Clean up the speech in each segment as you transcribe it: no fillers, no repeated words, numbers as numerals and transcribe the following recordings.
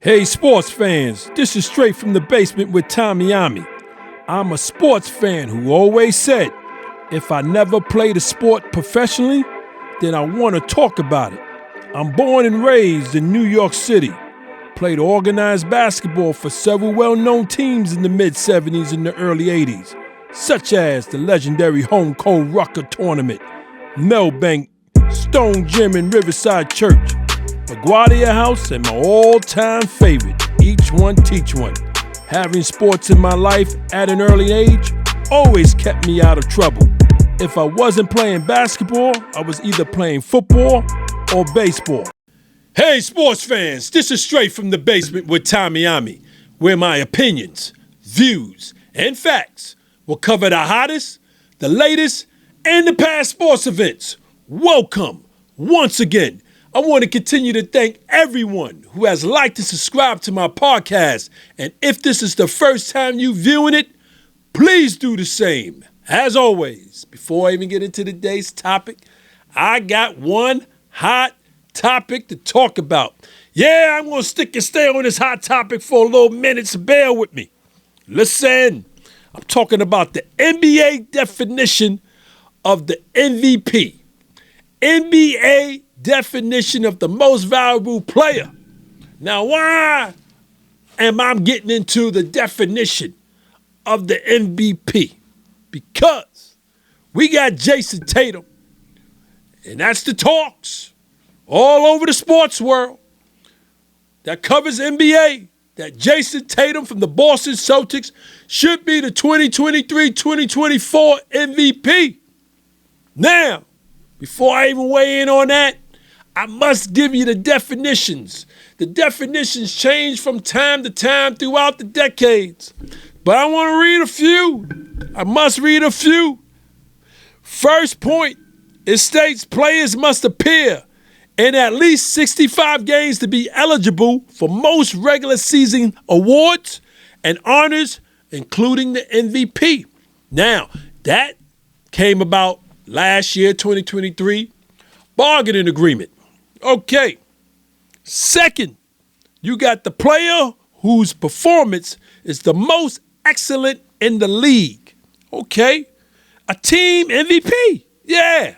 Hey sports fans, this is Straight from the Basement with OMMY. I'm a sports fan who always said, if I never played a sport professionally, then I want to talk about it. I'm born and raised in New York City. Played organized basketball for several well-known teams in the mid-'70s and the early '80s, such as the legendary Home Cold Rucker Tournament, Melbank, Stone Gym and Riverside Church, LaGuardia House, and my all-time favorite, Each One Teach One. Having sports in my life at an early age always kept me out of trouble. If I wasn't playing basketball, I was either playing football or baseball. Hey sports fans, this is Straight from the Basement with OMMY, where my opinions, views, and facts will cover the hottest, the latest, and the past sports events. Welcome once again. I want to continue to thank everyone who has liked and subscribed to my podcast. And if this is the first time you viewing it, please do the same. As always, before I even get into today's topic, I got one hot topic to talk about. Yeah, I'm going to stick and stay on this hot topic for a little minute, so bear with me. Listen, I'm talking about the NBA definition of the MVP. NBA definition of the most valuable player. Now, why am I getting into the definition of the MVP? Because we got Jason Tatum, and that's the talks all over the sports world that covers NBA, that Jason Tatum from the Boston Celtics should be the 2023-2024 MVP. Now, before I even weigh in on that, I must give you the definitions. The definitions change from time to time throughout the decades. But I want to read a few. I must read a few. First point, it states players must appear in at least 65 games to be eligible for most regular season awards and honors, including the MVP. Now, that came about last year, 2023, bargaining agreement. Okay. Second, you got the player whose performance is the most excellent in the league. Okay. A team MVP. Yeah.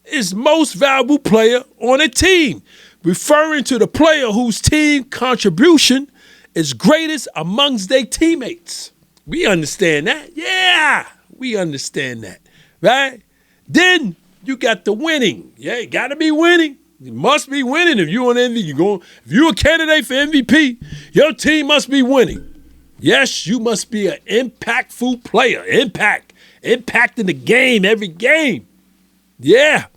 Is most valuable player on a team, referring to the player whose team contribution is greatest amongst their teammates. We understand that. Yeah. We understand that. Right? Then you got the winning. Yeah, you got to be winning. You must be winning. If you're on MVP, if you're a candidate for MVP, your team must be winning. Yes, you must be an impactful player. Impacting the game, every game. Yeah.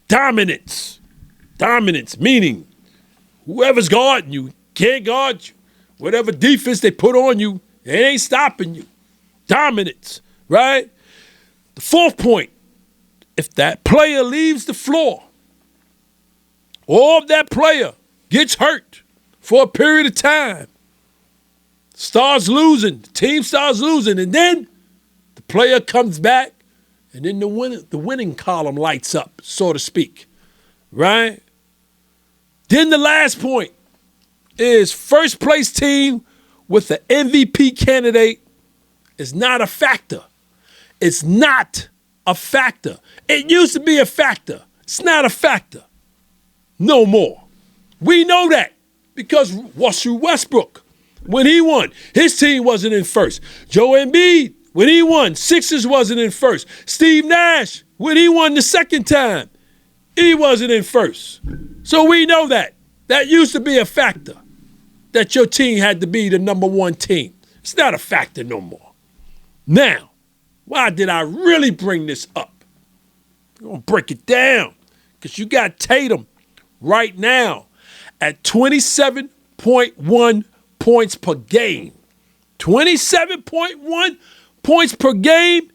Dominance, meaning whoever's guarding you can't guard you. Whatever defense they put on you, it ain't stopping you. Dominance, right? The fourth point, if that player leaves the floor, or if that player gets hurt for a period of time, starts losing, the team starts losing, and then the player comes back, and then the winning column lights up, so to speak, right? Then the last point is first place team with the MVP candidate is not a factor. It's not a factor. It used to be a factor. It's not a factor. No more. We know that because Russell Westbrook, when he won, his team wasn't in first. Joe Embiid, when he won, Sixers wasn't in first. Steve Nash, when he won the second time, he wasn't in first. So we know that. That used to be a factor, that your team had to be the number one team. It's not a factor no more. Now, why did I really bring this up? I'm going to break it down because you got Tatum right now at 27.1 points per game. 27.1 points per game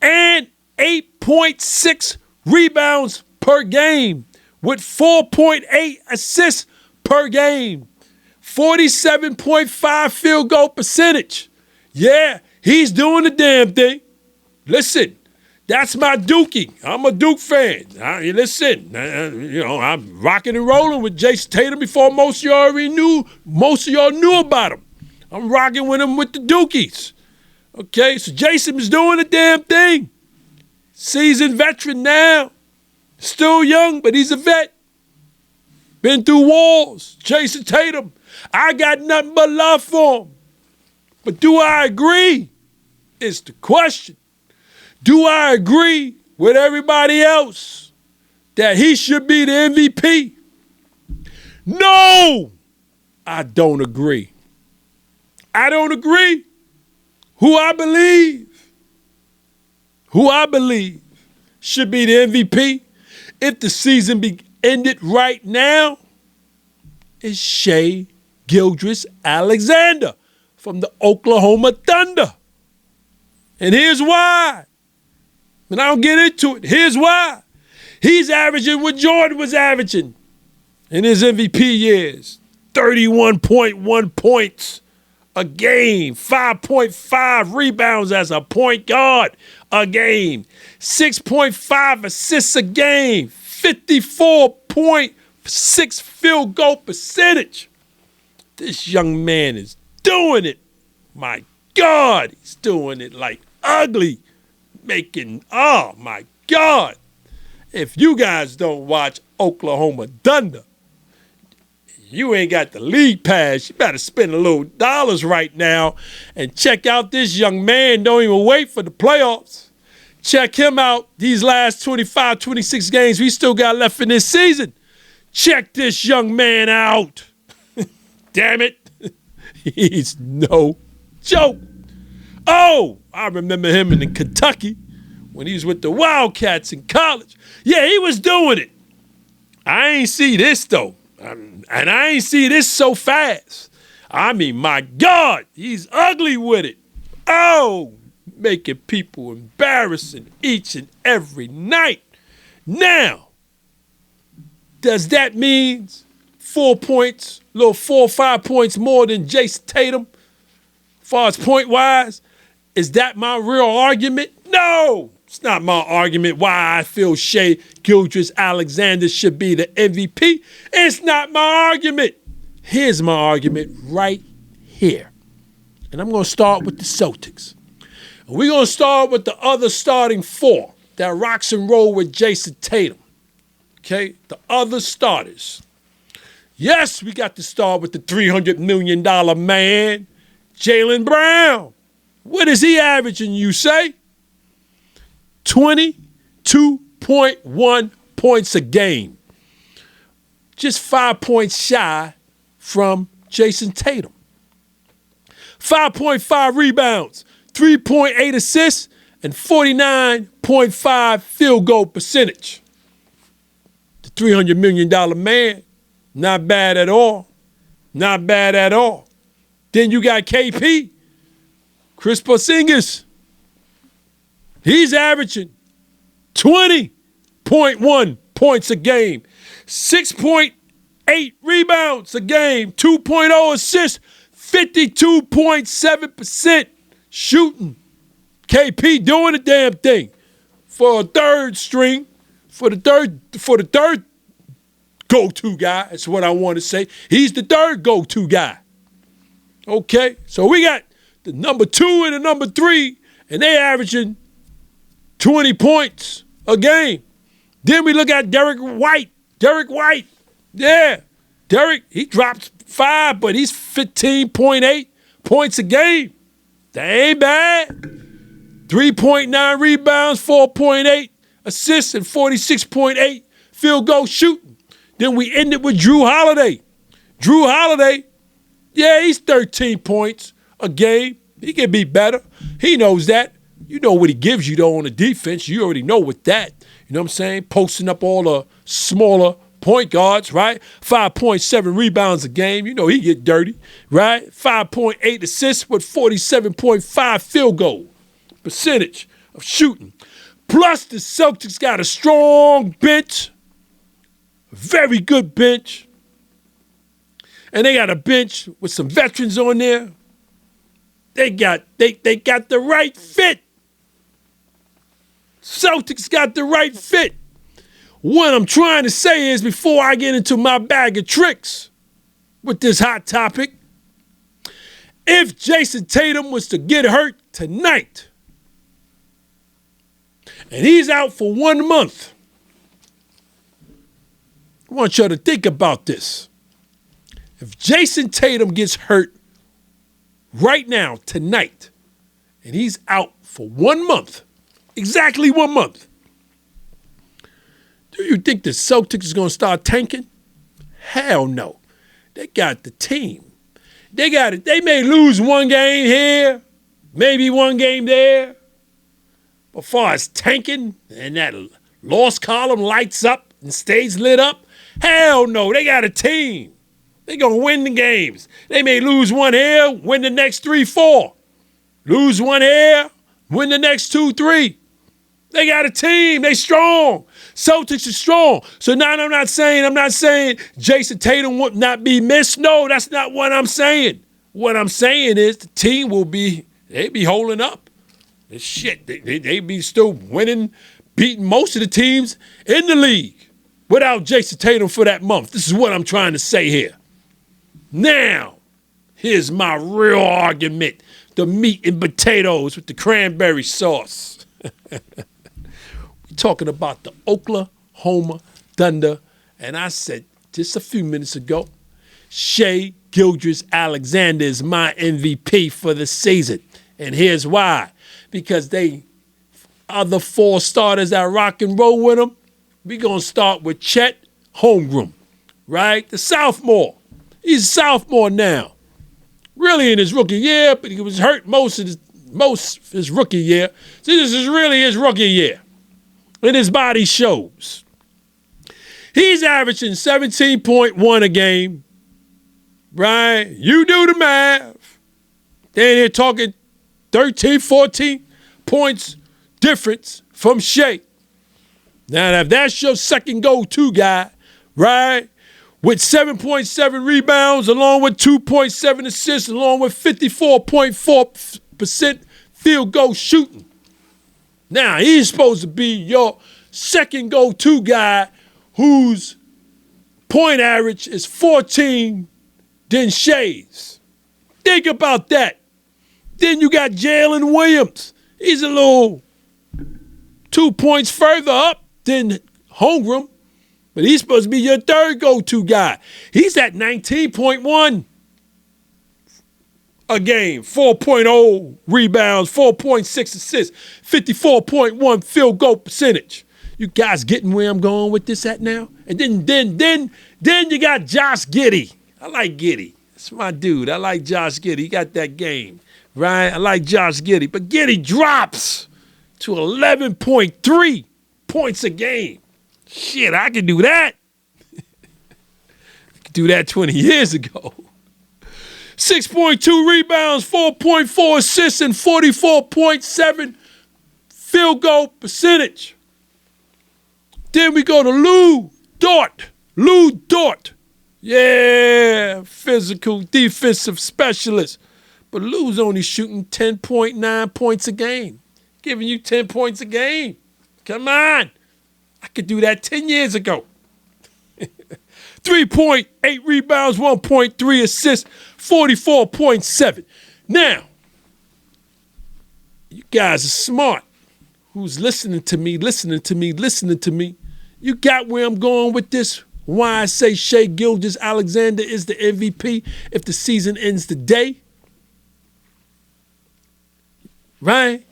and 8.6 rebounds per game with 4.8 assists per game. 47.5 field goal percentage. Yeah, he's doing the damn thing. Listen, That's my Dookie. I'm a Duke fan. Listen, I'm rocking and rolling with Jason Tatum before most of y'all knew about him. I'm rocking with him with the Dookies. Okay, so Jason is doing the damn thing. Seasoned veteran now. Still young, but he's a vet. Been through wars. Jason Tatum. I got nothing but love for him. But do I agree? Is the question. Do I agree with everybody else that he should be the MVP? No, I don't agree. I don't agree. Who I believe should be the MVP if the season be ended right now is Shai Gilgeous-Alexander from the Oklahoma Thunder. And here's why. And I don't get into it. Here's why. He's averaging what Jordan was averaging in his MVP years. 31.1 points a game. 5.5 rebounds as a point guard a game. 6.5 assists a game. 54.6 field goal percentage. This young man is doing it. My God, he's doing it like ugly. Oh my God. If you guys don't watch Oklahoma Thunder, you ain't got the league pass. You better spend a little dollars right now and check out this young man. Don't even wait for the playoffs. Check him out these last 25, 26 games we still got left in this season. Check this young man out. Damn it. He's no joke. Oh, I remember him in Kentucky when he was with the Wildcats in college. Yeah, he was doing it. I ain't see this, though. And I ain't see this so fast. I mean, my God, he's ugly with it. Oh, making people embarrassing each and every night. Now, does that mean 4 points, little 4 or 5 points more than Jason Tatum, as far as point-wise? Is that my real argument? No, it's not my argument why I feel Shai Gilgeous-Alexander should be the MVP. It's not my argument. Here's my argument right here. And I'm going to start with the Celtics. And we're going to start with the other starting four that rocks and roll with Jason Tatum. Okay, the other starters. Yes, we got to start with the $300 million man, Jaylen Brown. What is he averaging, you say? 22.1 points a game. Just 5 points shy from Jason Tatum. 5.5 rebounds, 3.8 assists, and 49.5 field goal percentage. The $300 million man, not bad at all. Not bad at all. Then you got KP. Chris Porzingis, he's averaging 20.1 points a game, 6.8 rebounds a game, 2.0 assists, 52.7% shooting. KP doing the damn thing for a third string, for the third go-to guy. That's what I want to say. He's the third go-to guy. Okay, so we got the number 2 and the number 3, and they averaging 20 points a game. Then we look at Derek White. Yeah. Derek, he drops 5, but he's 15.8 points a game. That ain't bad. 3.9 rebounds, 4.8 assists, and 46.8 field goal shooting. Then we end it with Drew Holiday. Drew Holiday, yeah, he's 13 points a game. He can be better. He knows that. You know what he gives you, though, on the defense. You already know with that. You know what I'm saying? Posting up all the smaller point guards, right? 5.7 rebounds a game. You know he get dirty, right? 5.8 assists with 47.5 field goal percentage of shooting. Plus, the Celtics got a strong bench, a very good bench. And they got a bench with some veterans on there. They got the right fit. Celtics got the right fit. What I'm trying to say is, before I get into my bag of tricks with this hot topic, if Jason Tatum was to get hurt tonight, and he's out for 1 month, I want y'all to think about this. If Jason Tatum gets hurt right now, tonight, and he's out for 1 month, exactly 1 month, do you think the Celtics is going to start tanking? Hell no. They got the team. They got it. They may lose one game here, maybe one game there. But as far as tanking and that loss column lights up and stays lit up, hell no. They got a team. They're going to win the games. They may lose one here, win the next 3, 4. Lose one here, win the next 2, 3. They got a team. They strong. Celtics are strong. So now I'm not saying Jason Tatum would not be missed. No, that's not what I'm saying. What I'm saying is the team they be holding up. Shit, they be still winning, beating most of the teams in the league without Jason Tatum for that month. This is what I'm trying to say here. Now, here's my real argument. The meat and potatoes with the cranberry sauce. We're talking about the Oklahoma Thunder. And I said just a few minutes ago, Shai Gilgeous-Alexander is my MVP for the season. And here's why. Because they other 4 starters that rock and roll with him, we're going to start with Chet Holmgren, right? The sophomore. He's a sophomore now. Really in his rookie year, but he was hurt most of his rookie year. So this is really his rookie year. And his body shows. He's averaging 17.1 a game, right? You do the math. Then they're talking 13, 14 points difference from Shai. Now, if that's your second go-to guy, right, with 7.7 rebounds, along with 2.7 assists, along with 54.4% field goal shooting. Now, he's supposed to be your second go-to guy whose point average is 14 than Shai's. Think about that. Then you got Jalen Williams. He's a little 2 points further up than Holmgren, but he's supposed to be your third go-to guy. He's at 19.1 a game, 4.0 rebounds, 4.6 assists, 54.1 field goal percentage. You guys getting where I'm going with this at now? And then you got Josh Giddey. I like Giddey. That's my dude. I like Josh Giddey. He got that game, right? I like Josh Giddey. But Giddey drops to 11.3 points a game. Shit, I could do that. I could do that 20 years ago. 6.2 rebounds, 4.4 assists, and 44.7 field goal percentage. Then we go to Lou Dort. Lou Dort. Yeah, physical defensive specialist. But Lou's only shooting 10.9 points a game. Giving you 10 points a game. Come on. I could do that 10 years ago. 3.8 rebounds, 1.3 assists, 44.7. Now, you guys are smart. Who's listening to me? You got where I'm going with this? Why I say Shai Gilgeous-Alexander is the MVP if the season ends today? Right?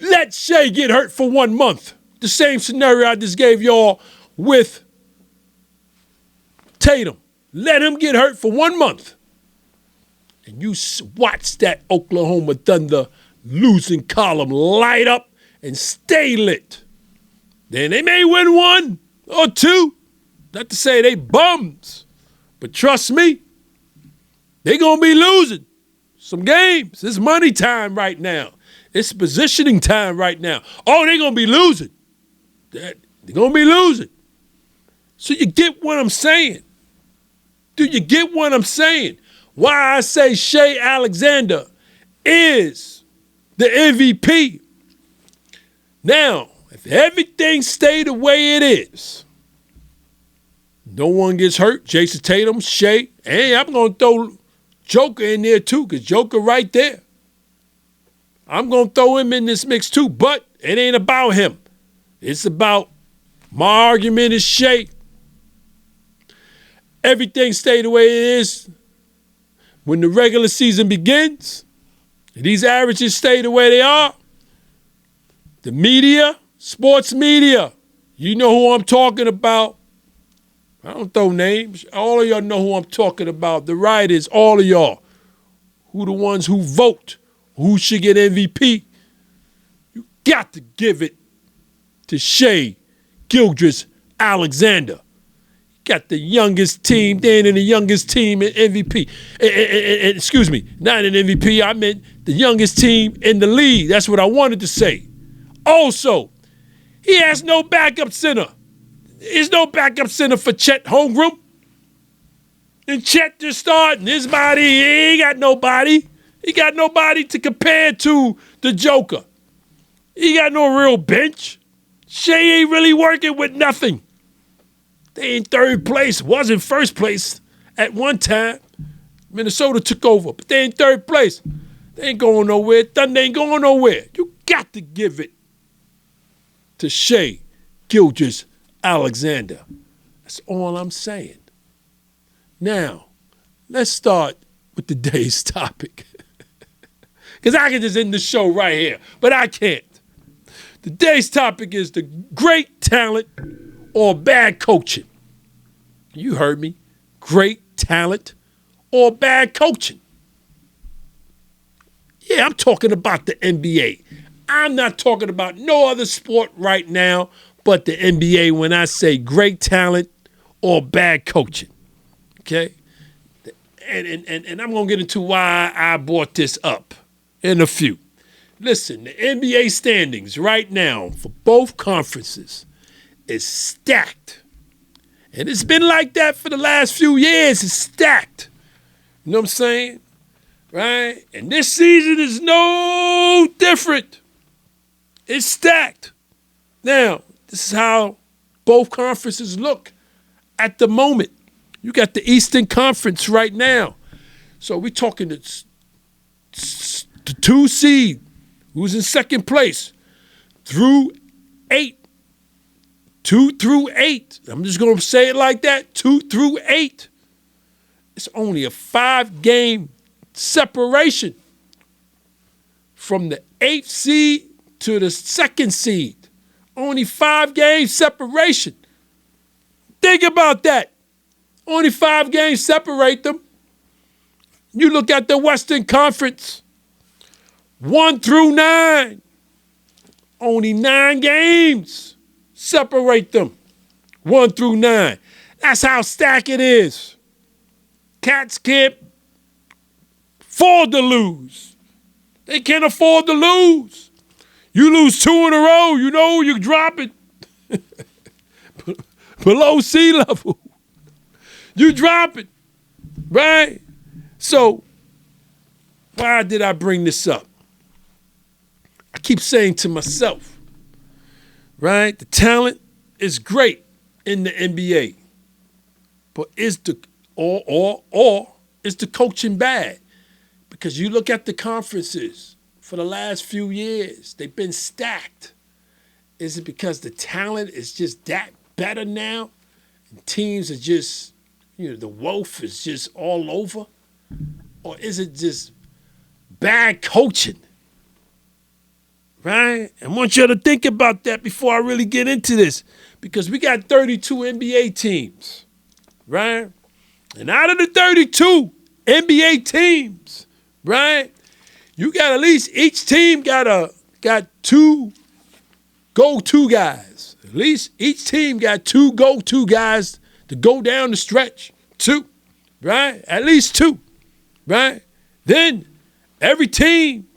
Let Shai get hurt for 1 month. The same scenario I just gave y'all with Tatum. Let him get hurt for 1 month. And you watch that Oklahoma Thunder losing column light up and stay lit. Then they may win 1 or 2. Not to say they bums. But trust me, they're going to be losing some games. It's money time right now. It's positioning time right now. Oh, they're going to be losing. They're going to be losing. So you get what I'm saying? Do you get what I'm saying? Why I say Shai Alexander is the MVP. Now, if everything stay the way it is, no one gets hurt, Jason Tatum, Shea, and I'm going to throw Joker in there too, because Joker right there. I'm going to throw him in this mix too, but it ain't about him. It's about, my argument is Shea. Everything stay the way it is. When the regular season begins, and these averages stay the way they are, the media, sports media, you know who I'm talking about. I don't throw names. All of y'all know who I'm talking about. The writers, all of y'all, who the ones who vote, who should get MVP. You got to give it to Shea Gilgeous-Alexander. Got the youngest team, then in the youngest team in MVP. Excuse me, not in MVP, I meant the youngest team in the league. That's what I wanted to say. Also, he has no backup center. There's no backup center for Chet Holmgren. And Chet just starting his body. He ain't got nobody. He got nobody to compare to the Joker. He got no real bench. Shea ain't really working with nothing. They in third place, was in first place at one time. Minnesota took over, but they in third place. They ain't going nowhere. Thunder ain't going nowhere. You got to give it to Shea Gilgeous-Alexander. That's all I'm saying. Now, let's start with today's topic. Because I can just end the show right here, but I can't. Today's topic is the great talent or bad coaching. You heard me. Great talent or bad coaching. Yeah, I'm talking about the NBA. I'm not talking about no other sport right now but the NBA when I say great talent or bad coaching. Okay? And I'm going to get into why I brought this up in a few. Listen, the NBA standings right now for both conferences is stacked. And it's been like that for the last few years. It's stacked. You know what I'm saying? Right? And this season is no different. It's stacked. Now, this is how both conferences look at the moment. You got the Eastern Conference right now. So we're talking the 2 seed, who's in second place, through 8. 2 through 8. I'm just going to say it like that. 2 through 8. It's only a 5-game separation from the 8th seed to the 2nd seed. Only 5-game separation. Think about that. Only 5 games separate them. You look at the Western Conference, 1 through 9. Only 9 games separate them, 1 through 9. That's how stacked it is. Cats can't afford to lose. They can't afford to lose. You lose 2 in a row, you know you're dropping below sea level. You drop it, right? So, why did I bring this up? I keep saying to myself, right? The talent is great in the NBA, but is the is the coaching bad? Because you look at the conferences for the last few years, they've been stacked. Is it because the talent is just that better now? And teams are just, the wolf is just all over? Or is it just bad coaching? Right? I want you to think about that before I really get into this. Because we got 32 NBA teams. Right? And out of the 32 NBA teams, right, you got at least each team got 2 go-to guys. At least each team got 2 go-to guys to go down the stretch. 2, right? At least 2, right? Then every team,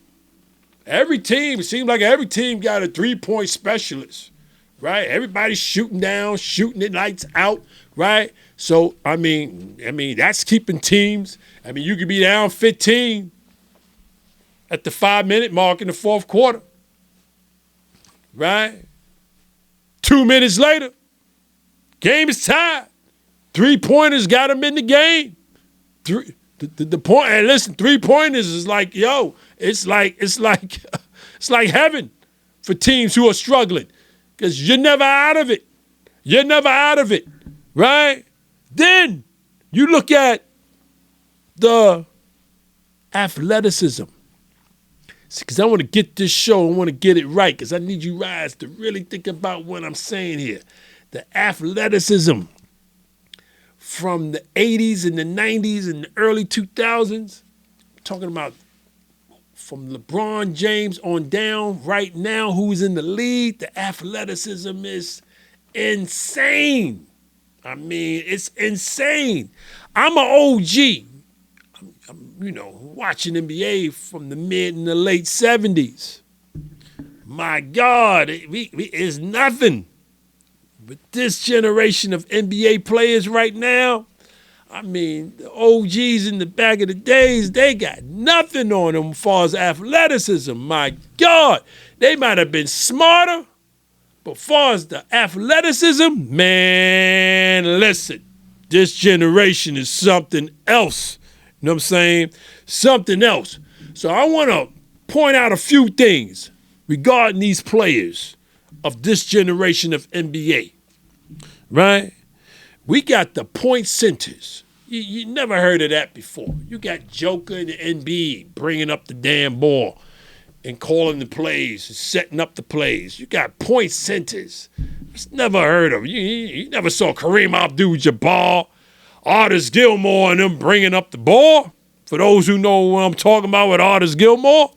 it seems like every team got a 3-point specialist, right? Everybody's shooting down, shooting it lights out, right? So, I mean, that's keeping teams. I mean, you could be down 15 at the 5-minute mark in the fourth quarter, right? 2 minutes later, game is tied. 3-pointers got them in the game. The point, and listen, 3-pointers is like, yo, it's like heaven for teams who are struggling, because you're never out of it. You're never out of it, right? Then you look at the athleticism. Because I want to get this show, I want to get it right, because I need you guys to really think about what I'm saying here. The athleticism from the 80s and the 90s and the early 2000s, I'm talking about from LeBron James on down right now, who's in the league, the athleticism is insane. I mean, it's insane. I'm an OG. I'm watching NBA from the mid and the late 70s. My God, it's nothing. But this generation of NBA players right now, I mean, the OGs in the back of the days, they got nothing on them as far as athleticism. My God, they might have been smarter, but as far as the athleticism, man, listen, this generation is something else. You know what I'm saying? Something else. So I want to point out a few things regarding these players of this generation of NBA, right? We got the point centers. You never heard of that before. You got Joker and Embiid bringing up the damn ball and calling the plays and setting up the plays. You got point centers. It's never heard of. You never saw Kareem Abdul-Jabbar, Artis Gilmore, and them bringing up the ball. For those who know what I'm talking about with Artis Gilmore.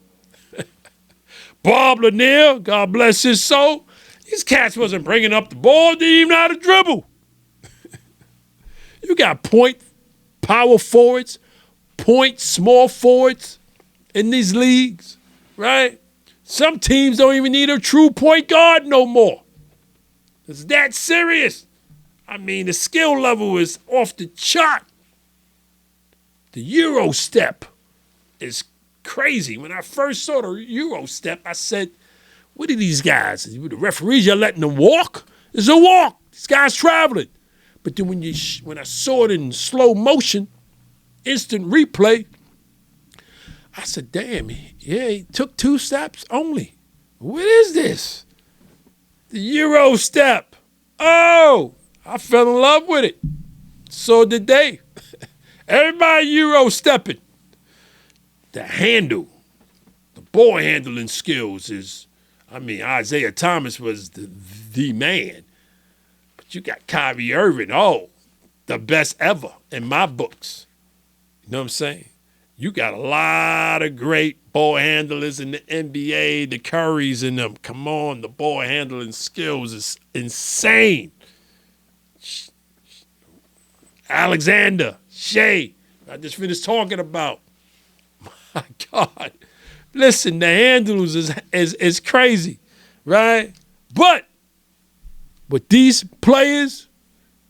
Bob Lanier, God bless his soul. These cats wasn't bringing up the ball, didn't even know how to dribble. You got point power forwards, point small forwards in these leagues, right? Some teams don't even need a true point guard no more. It's that serious. I mean, the skill level is off the chart. The Euro step is crazy. When I first saw the Euro step, I said, what are these guys? The referees, you're letting them walk? It's a walk. These guys traveling. But then when I saw it in slow motion, instant replay, I said, damn, yeah, he took 2 steps only. What is this? The Euro step. Oh, I fell in love with it. So did they. Everybody Euro stepping. The handle, the ball handling skills is, I mean, Isaiah Thomas was the man. But you got Kyrie Irving, the best ever in my books. You know what I'm saying? You got a lot of great ball handlers in the NBA, the Currys and them. Come on, the ball handling skills is insane. Alexander, Shea, I just finished talking about. My God. Listen, the handles is crazy, right? But with these players,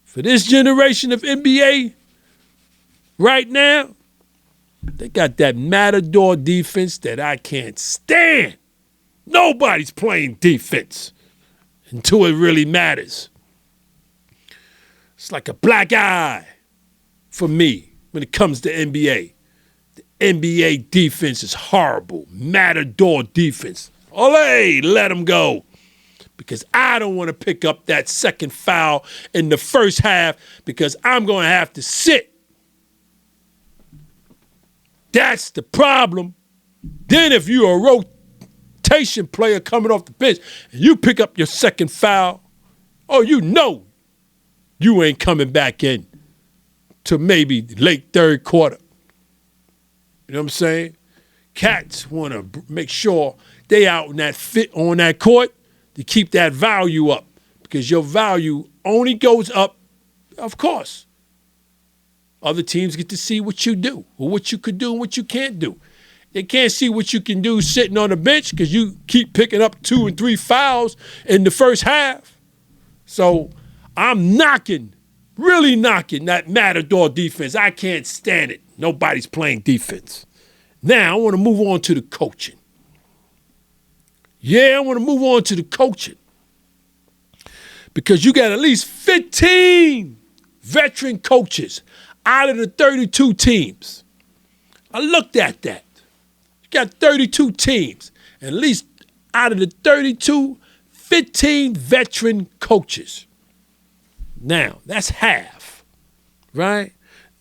for this generation of NBA right now, they got that matador defense that I can't stand. Nobody's playing defense until it really matters. It's like a black eye for me when it comes to NBA. The NBA defense is horrible. Matador defense. Olé, let them go. Because I don't want to pick up that second foul in the first half because I'm going to have to sit. That's the problem. Then if you're a rotation player coming off the bench and you pick up your second foul, you know you ain't coming back in to maybe late third quarter. You know what I'm saying? Cats want to make sure they out in that fit on that court to keep that value up because your value only goes up, of course. Other teams get to see what you do or what you could do and what you can't do. They can't see what you can do sitting on the bench because you keep picking up 2 and 3 fouls in the first half. So I'm really knocking that matador defense. I can't stand it. Nobody's playing defense. Now I want to move on to the coaching. Yeah, I want to move on to the coaching. because you got at least 15 veteran coaches out of the 32 teams. I looked at that. You got 32 teams, and at least out of the 32, 15 veteran coaches. Now, that's half, right?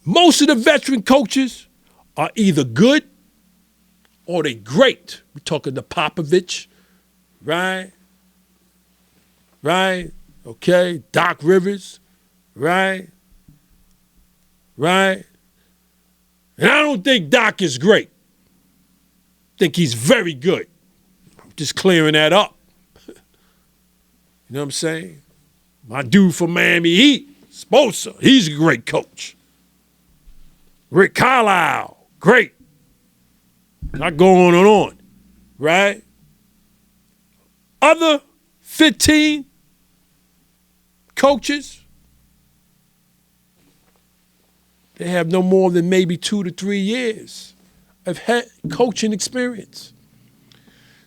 Most of the veteran coaches are either good or they great. We're talking to Popovich, right? Right? Okay. Doc Rivers, right? Right? And I don't think Doc is great. I think he's very good. I'm just clearing that up. You know what I'm saying? My dude from Miami Heat, Spoelstra, he's a great coach. Rick Carlisle, great. Not going on, right? Other 15 coaches, they have no more than maybe 2 to 3 years of head coaching experience.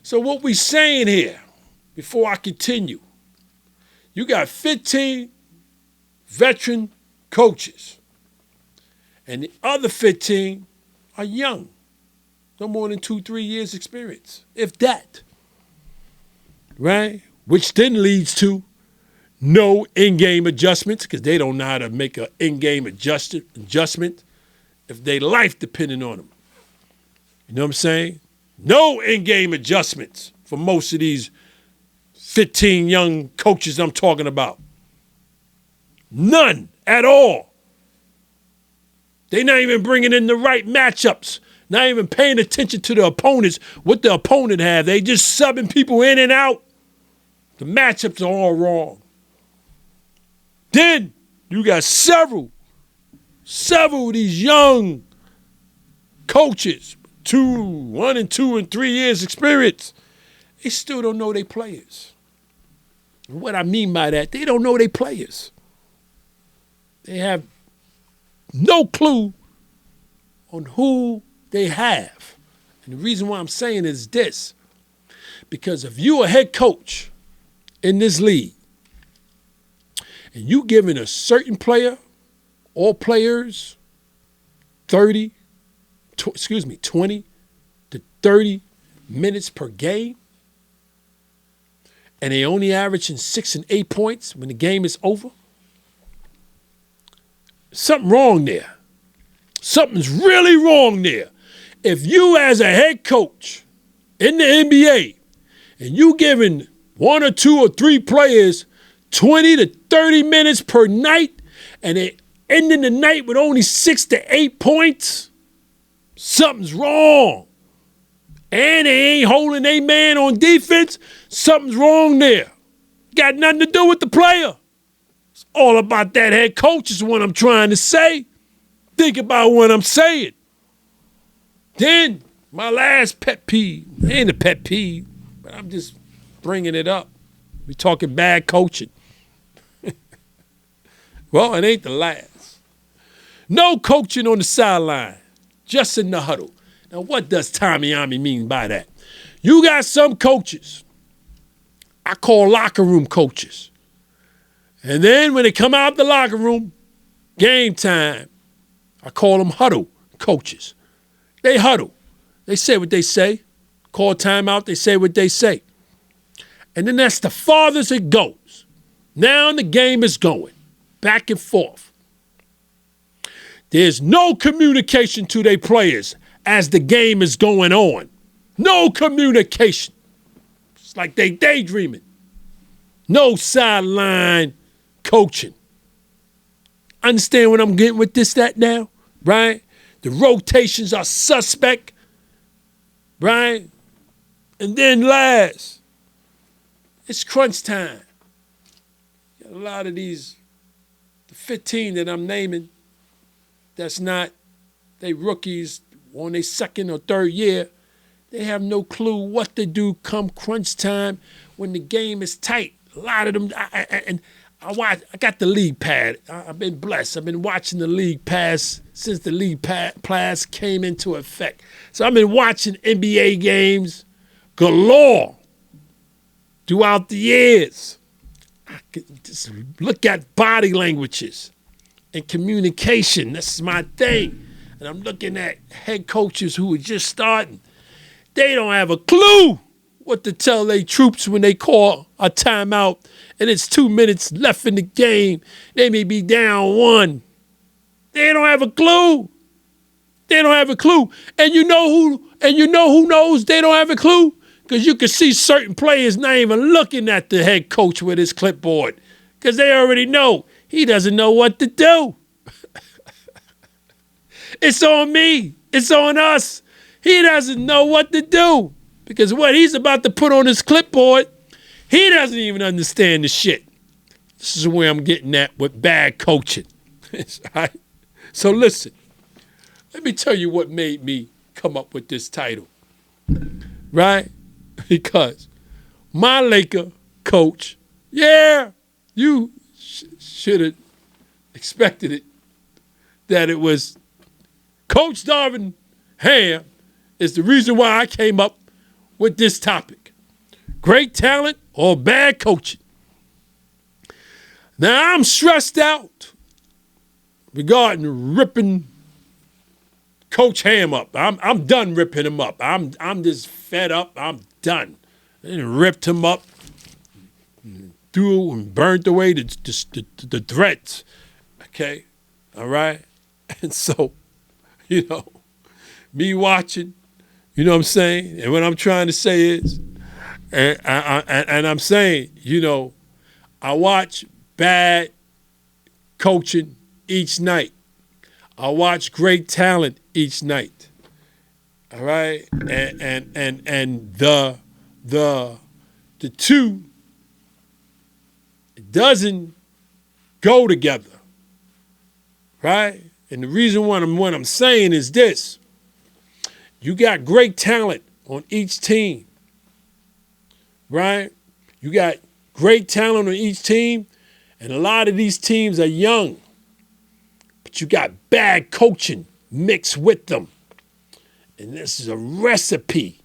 So what we saying here, before I continue, you got 15 veteran coaches, and the other 15 are young. No more than 2-3 years experience, if that, right? Which then leads to no in-game adjustments, because they don't know how to make an in-game adjustment if their life depending on them. You know what I'm saying? No in-game adjustments for most of these 15 young coaches I'm talking about. None at all. They're not even bringing in the right matchups. Not even paying attention to the opponents, what the opponent have. They just subbing people in and out. The matchups are all wrong. Then you got several of these young coaches, 1 and 2 and 3 years experience. They still don't know their players. And what I mean by that, they don't know their players. They have no clue on who they have. And the reason why I'm saying is this, because if you're a head coach in this league and you giving a certain player or players 20 to 30 minutes per game, and they only averaging 6 and 8 points when the game is over, something wrong there. Something's really wrong there. If you as a head coach in the NBA and you giving 1 or 2 or 3 players 20 to 30 minutes per night and they ending the night with only 6 to 8 points, something's wrong. And they ain't holding a man on defense, something's wrong there. Got nothing to do with the player. It's all about that head coach is what I'm trying to say. Think about what I'm saying. Then, my last pet peeve, ain't a pet peeve, but I'm just bringing it up. We talking bad coaching. Well, it ain't the last. No coaching on the sideline, just in the huddle. Now, what does Tommy mean by that? You got some coaches I call locker room coaches. And then when they come out the locker room, game time, I call them huddle coaches. They huddle. They say what they say. Call timeout, they say what they say. And then that's the farthest it goes. Now the game is going back and forth. There's no communication to their players as the game is going on. No communication. It's like they daydreaming. No sideline coaching. Understand what I'm getting with that now, right? The rotations are suspect, right? And then last, it's crunch time. A lot of these, the 15 that I'm naming, that's not, they rookies on their second or third year. They have no clue what to do come crunch time when the game is tight. A lot of them, I got the league pad. I've been blessed. I've been watching the league pass since the league pass came into effect. So I've been watching NBA games galore throughout the years. Just look at body languages and communication. That's my thing. And I'm looking at head coaches who are just starting. They don't have a clue what to tell their troops when they call a timeout and it's 2 minutes left in the game. They may be down 1. They don't have a clue. They don't have a clue. And you know who knows they don't have a clue? Because you can see certain players not even looking at the head coach with his clipboard. Because they already know he doesn't know what to do. It's on me. It's on us. He doesn't know what to do. Because what he's about to put on his clipboard, he doesn't even understand the shit. This is where I'm getting at with bad coaching. Right? So listen, let me tell you what made me come up with this title. Right? Because my Laker coach, yeah, you should have expected it, that it was Coach Darvin Ham is the reason why I came up with this topic. Great talent or bad coaching. Now, I'm stressed out regarding ripping Coach Ham up. I'm done ripping him up. I'm just fed up. I'm done. And ripped him up, threw and burned away the threats. Okay? All right? And so, me watching, you know what I'm saying? And what I'm trying to say is, and I'm saying, I watch bad coaching each night. I watch great talent each night. All right? And the two doesn't go together. Right? And the reason what I'm saying is this. You got great talent on each team. Right? You got great talent on each team, and a lot of these teams are young. But you got bad coaching mixed with them. And this is a recipe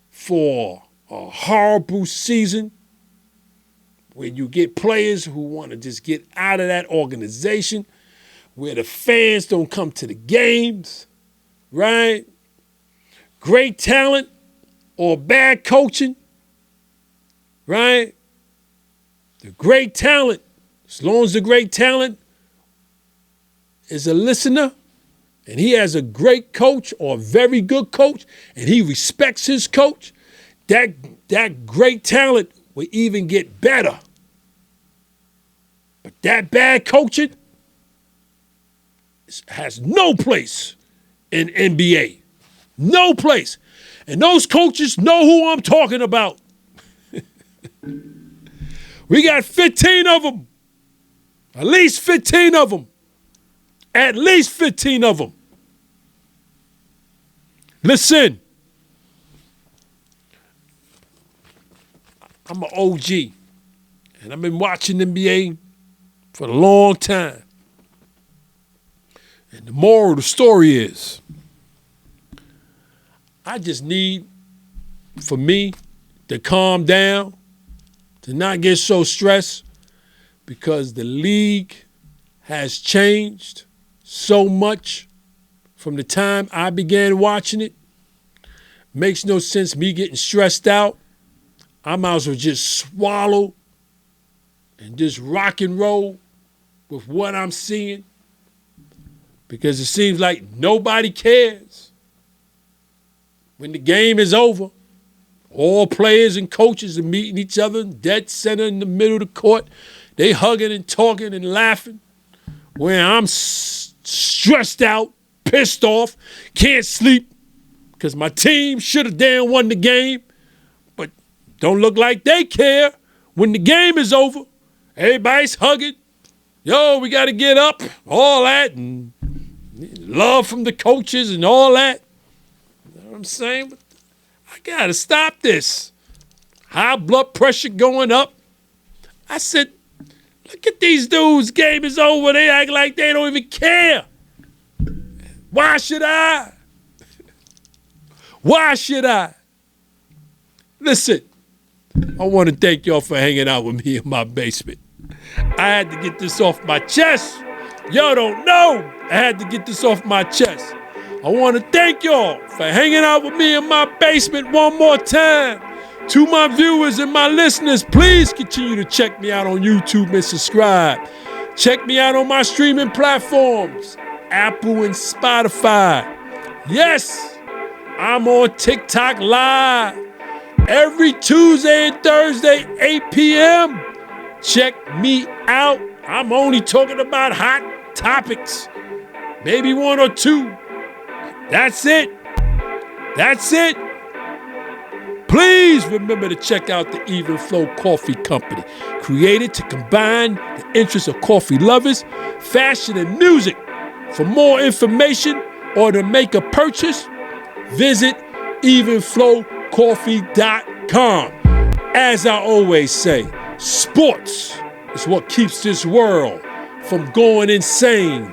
for a horrible season where you get players who want to just get out of that organization, where the fans don't come to the games, right? Great talent or bad coaching, right? The great talent, as long as the great talent is a listener and he has a great coach or a very good coach and he respects his coach, that great talent will even get better. But that bad coaching has no place in NBA. No place. And those coaches know who I'm talking about. We got 15 of them. At least 15 of them. At least 15 of them. Listen. I'm an OG. And I've been watching NBA for a long time. And the moral of the story is, I just need for me to calm down, to not get so stressed, because the league has changed so much from the time I began watching it. Makes no sense me getting stressed out. I might as well just swallow and just rock and roll with what I'm seeing, because it seems like nobody cares. When the game is over, all players and coaches are meeting each other, dead center in the middle of the court. They hugging and talking and laughing. Where I'm stressed out, pissed off, can't sleep because my team should have damn won the game, but don't look like they care. When the game is over, everybody's hugging. Yo, we got to get up, all that, and love from the coaches and all that. You know what I'm saying? But I got to stop this. High blood pressure going up. I said, look at these dudes. Game is over. They act like they don't even care. Why should I? Why should I? Listen, I want to thank y'all for hanging out with me in my basement. I had to get this off my chest. Y'all don't know. I had to get this off my chest. I want to thank y'all for hanging out with me in my basement one more time. To my viewers and my listeners, please continue to check me out on YouTube and subscribe. Check me out on my streaming platforms, Apple and Spotify. Yes, I'm on TikTok Live every Tuesday and Thursday, 8 p.m. Check me out. I'm only talking about hot topics. Maybe one or two. That's it. That's it. Please remember to check out the Even Flow Coffee Company, created to combine the interests of coffee lovers, fashion, and music. For more information or to make a purchase, visit evenflowcoffee.com. As I always say, sports is what keeps this world from going insane,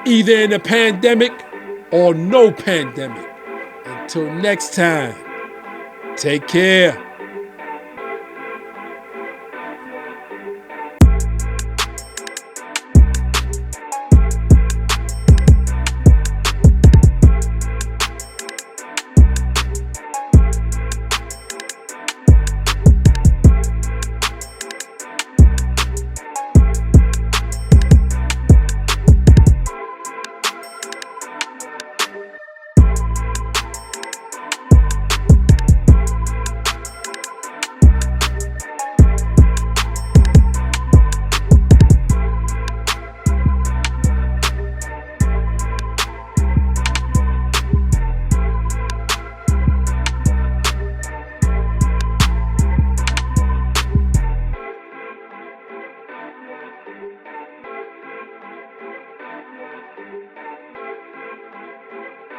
either in a pandemic or no pandemic. Until next time, take care.